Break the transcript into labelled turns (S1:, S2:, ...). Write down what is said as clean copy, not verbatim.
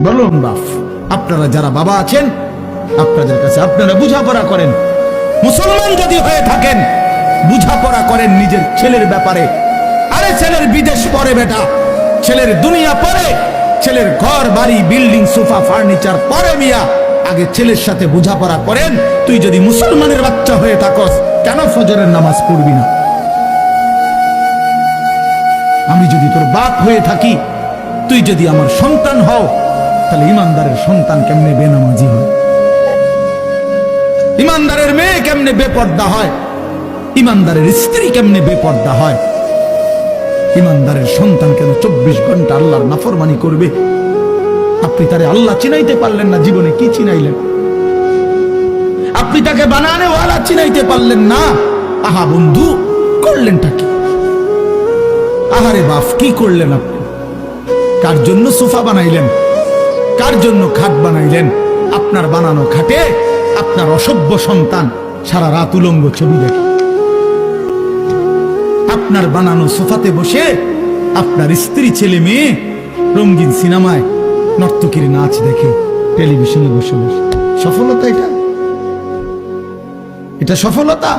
S1: বলুন বাপ, আপনারা যারা বাবা আছেন আপনাদের কাছে আপনারা বুঝাপড়া করেন। মুসলমান যদি হয়ে থাকেন বুঝাপড়া করেন নিজের ছেলের ব্যাপারে। আরে ছেলের বিদেশ পরে বেটা, ছেলের দুনিয়া পরে, ছেলের ঘর বাড়ি বিল্ডিং সোফা ফার্নিচার পরে মিয়া, আগে ছেলের সাথে বুঝাপড়া করেন। তুই যদি মুসলমানের বাচ্চা হয়ে থাকস কেন ফজরের নামাজ পড়বি না? আমি যদি তোর বাপ হয়ে থাকি, তুই যদি আমার সন্তান হও, তাহলে ইমানদারের সন্তান কেমনে বেনামাজি হয়? ইমানদারের মেয়ে কেমনে বেপর্দা হয়? ইমানদারের স্ত্রী কেমনে বেপর্দা হয়? ইমানদারের সন্তান কেন 24 ঘন্টা আল্লাহর নাফরমানি করবে? আপনি তারে আল্লাহ চিনাইতে পারলেন না, জীবনে কি চিনাইলেন? আপনি তাকে বানানে ওয়ালা চিনাইতে পারলেন না। আহা বন্ধু, করলেনটা কি? আহারে বাপ, কি করলেন আপনি? কার জন্য সোফা বানাইলেন? কার জন্য খাট বানাইলেন? আপনার বানানো খাটে আপনার অসভ্য সন্তান সারা রাত উলঙ্গ ছবি দেখে। আপনার বানানো সোফাতে বসে আপনার স্ত্রী ছেলে মেয়ে রঙিন সিনেমায় নর্তকীর নাচ দেখে টেলিভিশনে বসে বসে। সফলতা এটা? এটা সফলতা?